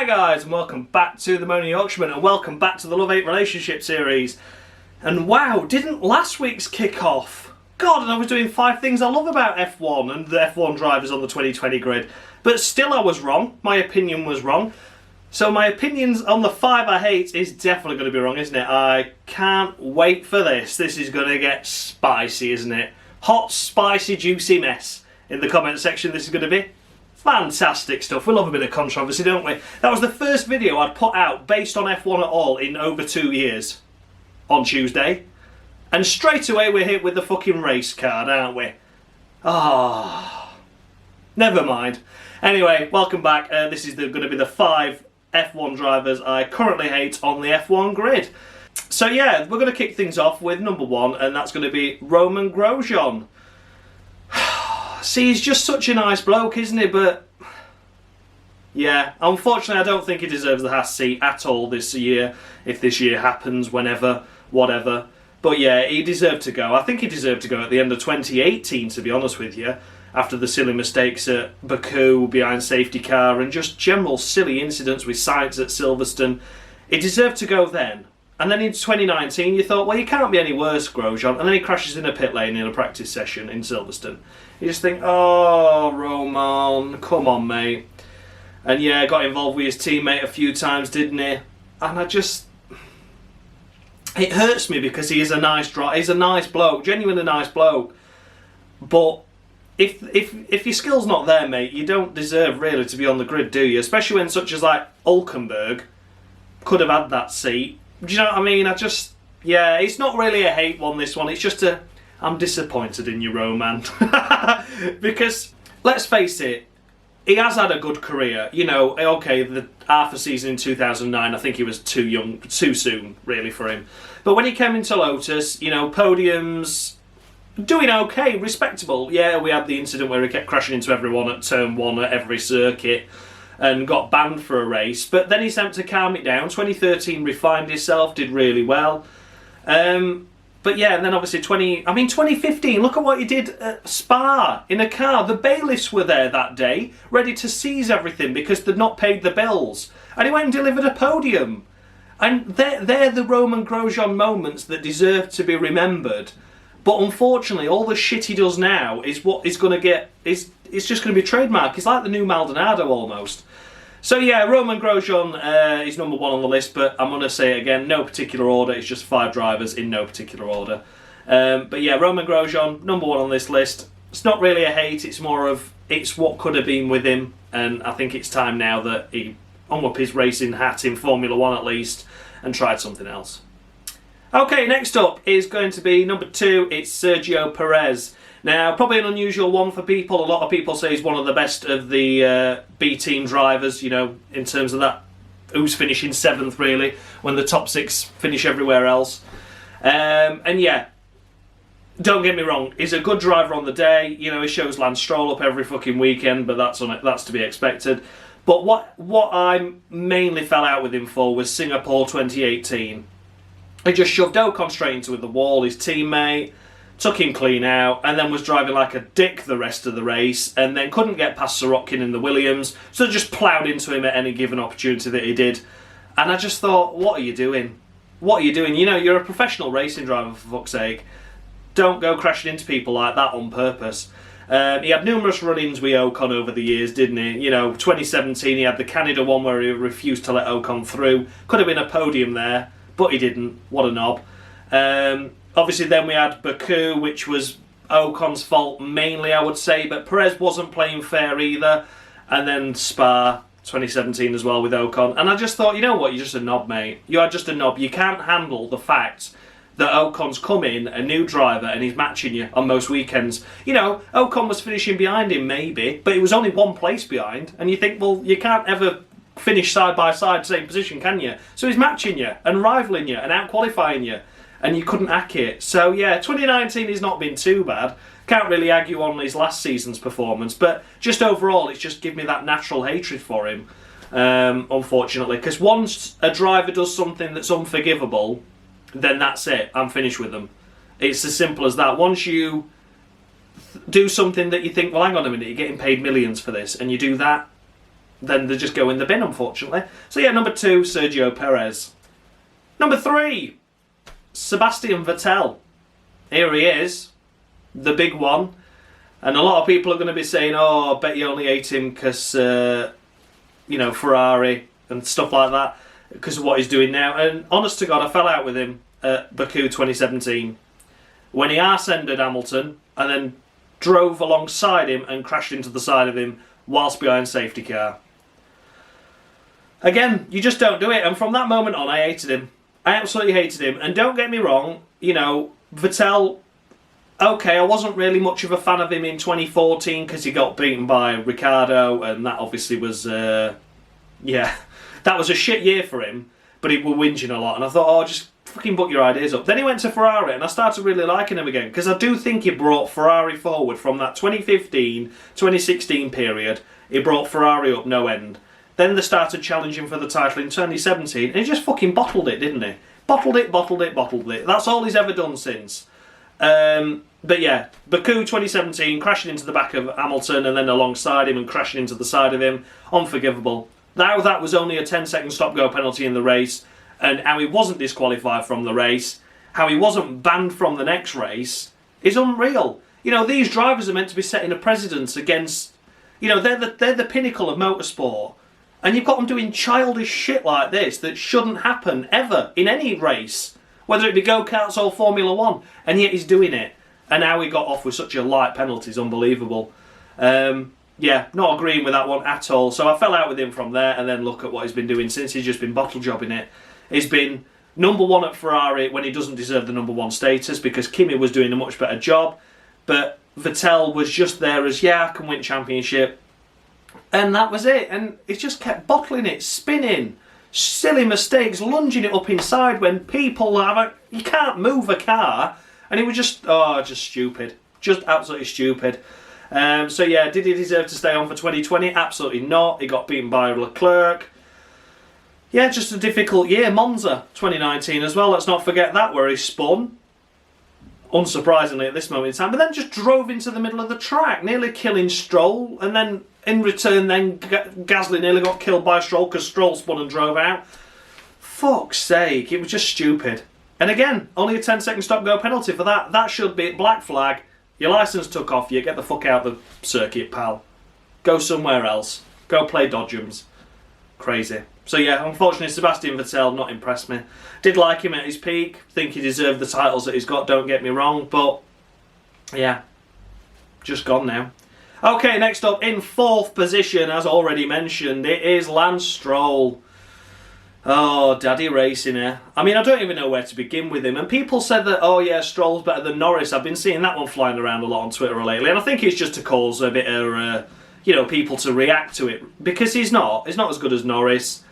Hi guys, and welcome back to the Moaning Yorkshireman, and welcome back to the Love-Hate Relationship series. And wow, didn't last week's kick off? God, and I was doing 5 things I love about F1 and the F1 drivers on the 2020 grid. But still I was wrong, my opinion was wrong. So my opinions on the 5 I hate is definitely going to be wrong, isn't it? I can't wait for this. This is going to get spicy, isn't it? Hot, spicy, juicy mess. In the comment section this is going to be. Fantastic stuff. We love a bit of controversy, don't we? That was the first video I'd put out based on F1 at all in over 2 years. On Tuesday. And straight away we're hit with the fucking race card, aren't we? Ah, never mind. Anyway, welcome back. This is going to be the 5 F1 drivers I currently hate on the F1 grid. So yeah, we're going to kick things off with number 1, and that's going to be Romain Grosjean. See, he's just such a nice bloke, isn't he? But yeah, unfortunately I don't think he deserves the Haas seat at all this year. If this year happens, whenever, whatever. But yeah, he deserved to go. I think he deserved to go at the end of 2018, to be honest with you. After the silly mistakes at Baku, behind safety car, and just general silly incidents with Sainz at Silverstone. He deserved to go then. And then in 2019 you thought, well, you can't be any worse, Grosjean. And then he crashes in a pit lane in a practice session in Silverstone. You just think, oh, Romain, come on, mate. And yeah, got involved with his teammate a few times, didn't he? And I just... It hurts me because he is a nice driver. He's a nice bloke, genuinely nice bloke. But if your skill's not there, mate, you don't deserve really to be on the grid, do you? Especially when such as like Hülkenberg could have had that seat. Do you know what I mean? Yeah, it's not really a hate one, this one. It's just I'm disappointed in you, Romain. Because, let's face it, he has had a good career. You know, okay, the half a season in 2009, I think he was too young, too soon, really, for him. But when he came into Lotus, you know, podiums, doing okay, respectable. Yeah, we had the incident where he kept crashing into everyone at turn 1 at every circuit and got banned for a race. But then he sent to calm it down. 2013 refined himself, did really well. But yeah, and then obviously 2015, look at what he did at Spa in a car. The bailiffs were there that day, ready to seize everything because they'd not paid the bills. And he went and delivered a podium. And they're the Romain Grosjean moments that deserve to be remembered. But unfortunately, all the shit he does now is what is going to get... It's just going to be trademark. It's like the new Maldonado almost. So yeah, Romain Grosjean is number 1 on the list, but I'm going to say it again, no particular order. It's just 5 drivers in no particular order. But yeah, Romain Grosjean, number 1 on this list. It's not really a hate, it's more of, it's what could have been with him. And I think it's time now that he hung up his racing hat in Formula 1 at least and tried something else. Okay, next up is going to be number 2. It's Sergio Perez. Now, probably an unusual one for people. A lot of people say he's one of the best of the B-team drivers, you know, in terms of that, who's finishing 7th, really, when the top 6 finish everywhere else. And yeah, don't get me wrong, he's a good driver on the day. You know, he shows Lance Stroll up every fucking weekend, but that's to be expected. But what I mainly fell out with him for was Singapore 2018. He just shoved Ocon straight into the wall, his teammate, took him clean out, and then was driving like a dick the rest of the race, and then couldn't get past Sorokin in the Williams, so just ploughed into him at any given opportunity that he did. And I just thought, what are you doing? What are you doing? You know, you're a professional racing driver, for fuck's sake. Don't go crashing into people like that on purpose. He had numerous run-ins with Ocon over the years, didn't he? You know, 2017 he had the Canada one where he refused to let Ocon through. Could have been a podium there, but he didn't. What a knob. Obviously then we had Baku, which was Ocon's fault mainly, I would say, but Perez wasn't playing fair either. And then Spa 2017 as well with Ocon. And I just thought, you know what, you're just a knob, mate. You are just a knob. You can't handle the fact that Ocon's come in, a new driver, and he's matching you on most weekends. You know, Ocon was finishing behind him maybe, but it was only 1 place behind. And you think, well, you can't ever finish side by side, same position, can you? So he's matching you and rivaling you and out-qualifying you. And you couldn't hack it. So yeah, 2019 has not been too bad. Can't really argue on his last season's performance, but just overall, it's just given me that natural hatred for him, unfortunately. Because once a driver does something that's unforgivable, then that's it. I'm finished with them. It's as simple as that. Once you do something that you think, well, hang on a minute, you're getting paid millions for this, and you do that, then they just go in the bin, unfortunately. So yeah, number 2, Sergio Perez. Number 3, Sebastian Vettel. Here he is, the big one. And a lot of people are going to be saying, oh, I bet you only hate him because, Ferrari and stuff like that, because of what he's doing now. And honest to God, I fell out with him at Baku 2017 when he arse-ended Hamilton and then drove alongside him and crashed into the side of him whilst behind safety car. Again, you just don't do it. And from that moment on, I hated him. I absolutely hated him. And don't get me wrong, Vettel, okay, I wasn't really much of a fan of him in 2014 because he got beaten by Ricciardo, and that obviously was, that was a shit year for him, but he was whinging a lot, and I thought, oh, just fucking put your ideas up. Then he went to Ferrari, and I started really liking him again, because I do think he brought Ferrari forward from that 2015-2016 period. He brought Ferrari up no end. Then they started challenging for the title in 2017, and he just fucking bottled it, didn't he? Bottled it. That's all he's ever done since. But yeah, Baku 2017, crashing into the back of Hamilton and then alongside him and crashing into the side of him, unforgivable. Now that was only a 10-second stop-go penalty in the race, and how he wasn't disqualified from the race, how he wasn't banned from the next race, is unreal. These drivers are meant to be setting a precedence against, they're the pinnacle of motorsport, and you've got them doing childish shit like this that shouldn't happen ever in any race, whether it be go-karts or Formula 1, and yet he's doing it. And how he got off with such a light penalty is unbelievable. Not agreeing with that one at all. So I fell out with him from there, and then look at what he's been doing since. He's just been bottle jobbing it. He's been number 1 at Ferrari when he doesn't deserve the number 1 status, because Kimi was doing a much better job. But Vettel was just there as, I can win championship. And that was it. And he just kept bottling it, spinning, silly mistakes, lunging it up inside when people you can't move a car. And he was just stupid. Just absolutely stupid. Did he deserve to stay on for 2020? Absolutely not. He got beaten by Leclerc. Yeah, just a difficult year. Monza 2019 as well. Let's not forget that, where he spun, unsurprisingly at this moment in time, but then just drove into the middle of the track, nearly killing Stroll. And then in return, Gasly nearly got killed by Stroll because Stroll spun and drove out. Fuck's sake, it was just stupid. And again, only a 10-second stop-go penalty for that. That should be black flag. Your licence took off you. Get the fuck out of the circuit, pal. Go somewhere else. Go play Dodgems. Crazy. So yeah, unfortunately, Sebastian Vettel not impressed me. Did like him at his peak. Think he deserved the titles that he's got, don't get me wrong. But, yeah, just gone now. Okay, next up, in 4th position, as already mentioned, it is Lance Stroll. Oh, daddy racing here. I mean, I don't even know where to begin with him. And people said that, oh yeah, Stroll's better than Norris. I've been seeing that one flying around a lot on Twitter lately. And I think it's just to cause a bit of, people to react to it. Because he's not as good as Norris.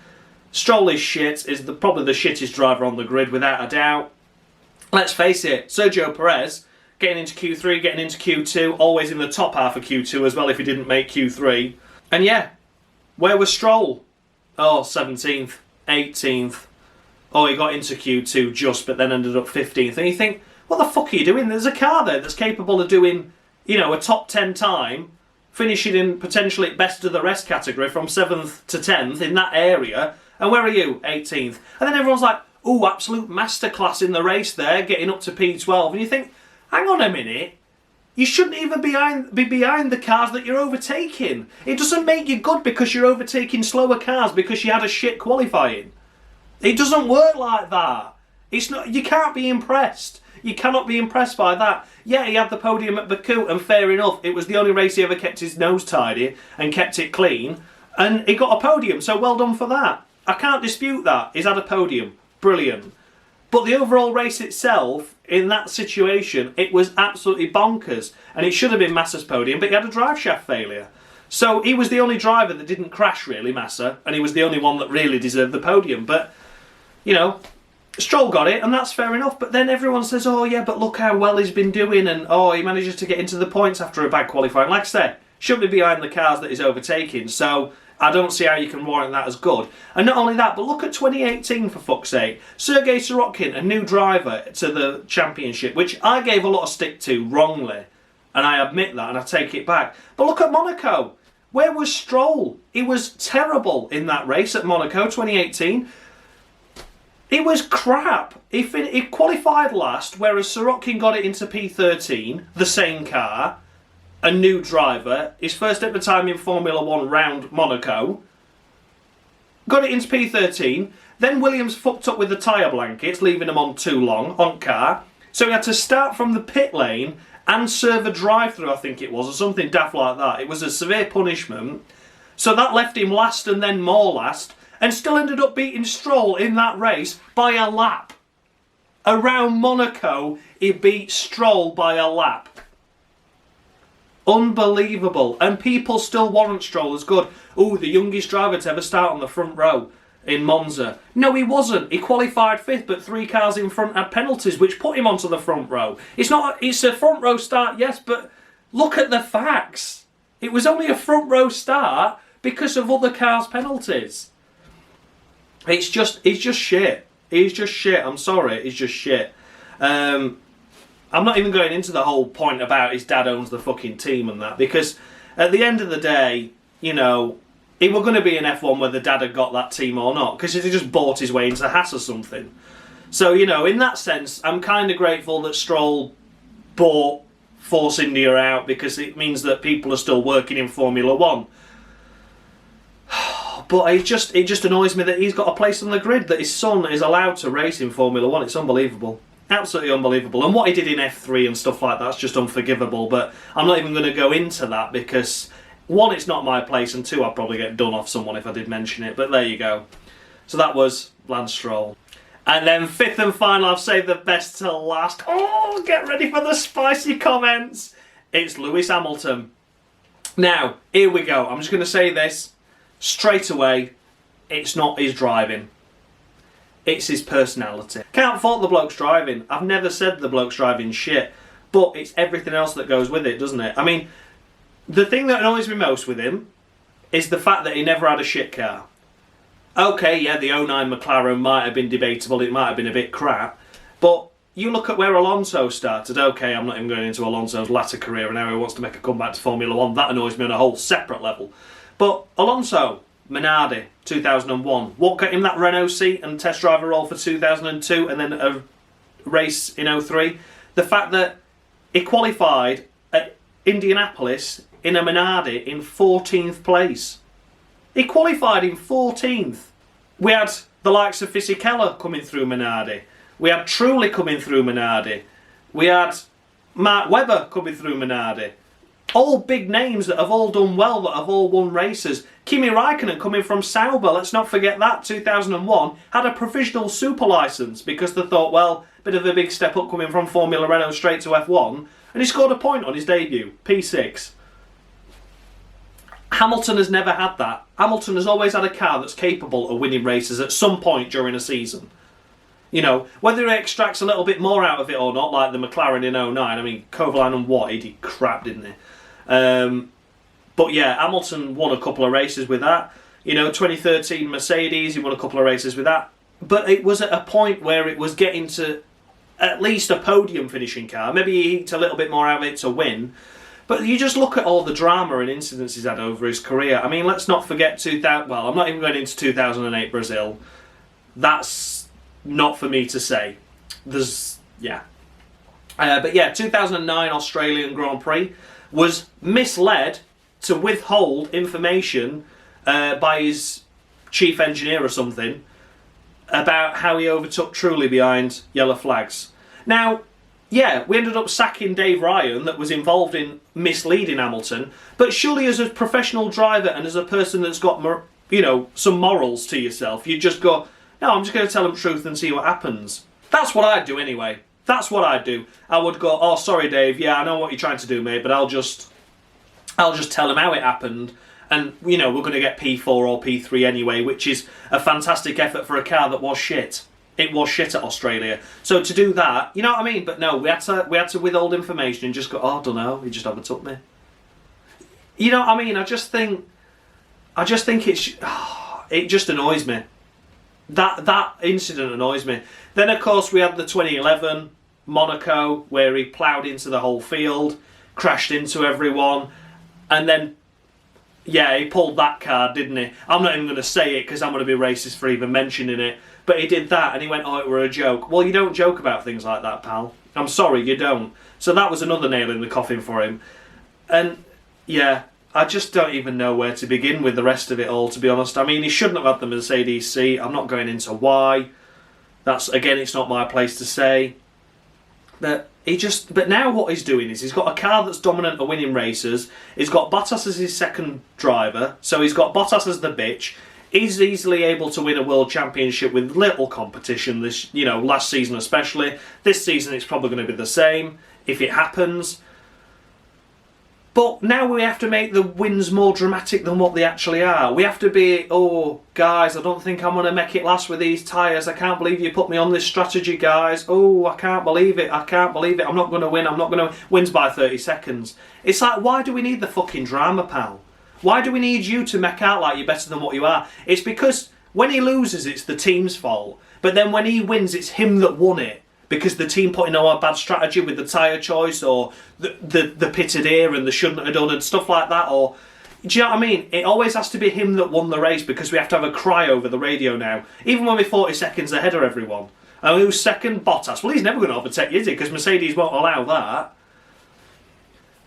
Stroll is shit, is probably the shittest driver on the grid, without a doubt. Let's face it, Sergio Perez, getting into Q3, getting into Q2, always in the top half of Q2 as well if he didn't make Q3. And yeah, where was Stroll? Oh, 17th. 18th. Oh, he got into Q2 just, but then ended up 15th. And you think, what the fuck are you doing? There's a car there that's capable of doing, a top 10 time, finishing in potentially best of the rest category from 7th to 10th in that area. And where are you? 18th. And then everyone's like, ooh, absolute masterclass in the race there, getting up to P12. And you think, hang on a minute. You shouldn't even be behind the cars that you're overtaking. It doesn't make you good because you're overtaking slower cars because you had a shit qualifying. It doesn't work like that. It's not. You can't be impressed. You cannot be impressed by that. Yeah, he had the podium at Baku, and fair enough. It was the only race he ever kept his nose tidy and kept it clean, and he got a podium, so well done for that. I can't dispute that. He's had a podium. Brilliant. But the overall race itself, in that situation, it was absolutely bonkers. And it should have been Massa's podium, but he had a drive shaft failure. So he was the only driver that didn't crash, really, Massa. And he was the only one that really deserved the podium. But, Stroll got it, and that's fair enough. But then everyone says, oh, yeah, but look how well he's been doing. And, oh, he manages to get into the points after a bad qualifying. Like I said, shouldn't be behind the cars that he's overtaking. So I don't see how you can warrant that as good. And not only that, but look at 2018 for fuck's sake. Sergei Sorokin, a new driver to the championship, which I gave a lot of stick to wrongly. And I admit that and I take it back. But look at Monaco. Where was Stroll? He was terrible in that race at Monaco 2018. It was crap. He qualified last, whereas Sorokin got it into P13, the same car, a new driver, his first ever time in Formula 1 round Monaco. Got it into P13. Then Williams fucked up with the tyre blankets, leaving him on too long, on car. So he had to start from the pit lane and serve a drive-through, I think it was, or something daft like that. It was a severe punishment. So that left him last and then more last, and still ended up beating Stroll in that race by a lap. Around Monaco, he beat Stroll by a lap. Unbelievable. And people still warrant Stroll as good. Oh, the youngest driver to ever start on the front row in Monza. No, he wasn't. He qualified 5th, but 3 cars in front had penalties, which put him onto the front row. It's a front row start, yes, but look at the facts. It was only a front row start because of other cars' penalties. It's just shit. He's just shit. I'm sorry. It's just shit. I'm not even going into the whole point about his dad owns the fucking team and that, because at the end of the day, you know, it were going to be an F1 whether dad had got that team or not, because he just bought his way into Haas or something. So, you know, in that sense, I'm kind of grateful that Stroll bought Force India out, because it means that people are still working in Formula 1. But it just annoys me that he's got a place on the grid, that his son is allowed to race in Formula 1. It's unbelievable. Absolutely unbelievable. And what he did in F3 and stuff like that's just unforgivable. But I'm not even going to go into that because, 1, it's not my place, and 2, I'd probably get done off someone if I did mention it. But there you go. So that was Lance Stroll. And then 5th and final, I've saved the best till last. Oh, get ready for the spicy comments. It's Lewis Hamilton. Now, here we go. I'm just going to say this straight away. It's not his driving. It's his personality. Can't fault the bloke's driving. I've never said the bloke's driving shit. But it's everything else that goes with it, doesn't it? I mean, the thing that annoys me most with him is the fact that he never had a shit car. Okay, yeah, the 09 McLaren might have been debatable. It might have been a bit crap. But you look at where Alonso started. Okay, I'm not even going into Alonso's latter career and how he wants to make a comeback to Formula 1. That annoys me on a whole separate level. But Alonso, Minardi, 2001. What got him that Renault seat and test driver role for 2002 and then a race in 03? The fact that he qualified at Indianapolis in a Minardi in 14th place. He qualified in 14th. We had the likes of Fisichella coming through Minardi. We had Trulli coming through Minardi. We had Mark Webber coming through Minardi. All big names that have all done well, that have all won races. Kimi Raikkonen coming from Sauber, let's not forget that, 2001, had a provisional super licence because they thought, well, bit of a big step up coming from Formula Renault straight to F1, and he scored a point on his debut, P6. Hamilton has never had that. Hamilton has always had a car that's capable of winning races at some point during a season. You know, whether he extracts a little bit more out of it or not, like the McLaren in 09. I mean, Kovalainen and Watt, he did crap, didn't he? But yeah, Hamilton won a couple of races with that. You know, 2013 Mercedes, he won a couple of races with that. But it was at a point where it was getting to at least a podium finishing car. Maybe he eked a little bit more out of it to win. But you just look at all the drama and incidents he's had over his career. I mean, let's not forget 2000. Well, I'm not even going into 2008 Brazil. That's not for me to say. Yeah. But yeah, 2009 Australian Grand Prix was misled to withhold information by his chief engineer or something about how he overtook Trulli behind yellow flags. Now, yeah, we ended up sacking Dave Ryan that was involved in misleading Hamilton, but surely as a professional driver and as a person that's got, you know, some morals to yourself, you just go, no, I'm just going to tell him truth and see what happens. That's what I'd do anyway. That's what I'd do. I would go, oh, sorry, Dave, yeah, I know what you're trying to do, mate, but I'll just tell him how it happened, and, you know, we're going to get P4 or P3 anyway, which is a fantastic effort for a car that was shit. It was shit at Australia. So to do that, you know what I mean? But no, we had to withhold information and just go, oh, I don't know, he just overtook me. You know what I mean? I just think it just annoys me. That incident annoys me. Then, of course, we had the 2011 Monaco, where he ploughed into the whole field, crashed into everyone, and then Yeah, he pulled that card, didn't he? I'm not even going to say it because I'm going to be racist for even mentioning it. But he did that and he went, oh, it were a joke. Well, you don't joke about things like that, pal. I'm sorry, you don't. So that was another nail in the coffin for him. And, yeah, I just don't even know where to begin with the rest of it all, to be honest. I mean, he shouldn't have had the Mercedes seat. I'm not going into why. Again, it's not my place to say. But now what he's doing is he's got a car that's dominant at winning races. He's got Bottas as his second driver, so he's got Bottas as the bitch. He's easily able to win a world championship with little competition this, last season especially. This season it's probably going to be the same if it happens. But now we have to make the wins more dramatic than what they actually are. We have to be, oh, guys, I don't think I'm going to make it last with these tyres. I can't believe you put me on this strategy, guys. Oh, I can't believe it. I can't believe it. I'm not going to win. I'm not going to wins by 30 seconds. It's like, why do we need the fucking drama, pal? Why do we need you to make out like you're better than what you are? It's because when he loses, it's the team's fault. But then when he wins, it's him that won it. Because the team put in a bad strategy with the tyre choice or the pitted ear and the shouldn't have done and stuff like that. Or do you know what I mean? It always has to be him that won the race because we have to have a cry over the radio now. Even when we're 40 seconds ahead of everyone. And who's second? Bottas. Well, he's never going to overtake you, is he? Because Mercedes won't allow that.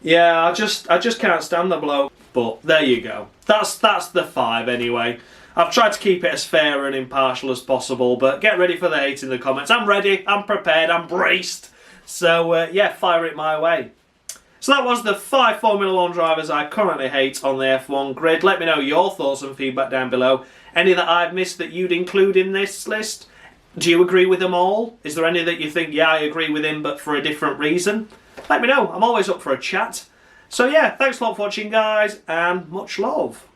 Yeah, I just can't stand the bloke. But there you go. That's the 5 anyway. I've tried to keep it as fair and impartial as possible, but get ready for the hate in the comments. I'm ready, I'm prepared, I'm braced. So, yeah, fire it my way. So that was the 5 Formula 1 drivers I currently hate on the F1 grid. Let me know your thoughts and feedback down below. Any that I've missed that you'd include in this list? Do you agree with them all? Is there any that you think, yeah, I agree with him, but for a different reason? Let me know. I'm always up for a chat. So, yeah, thanks a lot for watching, guys, and much love.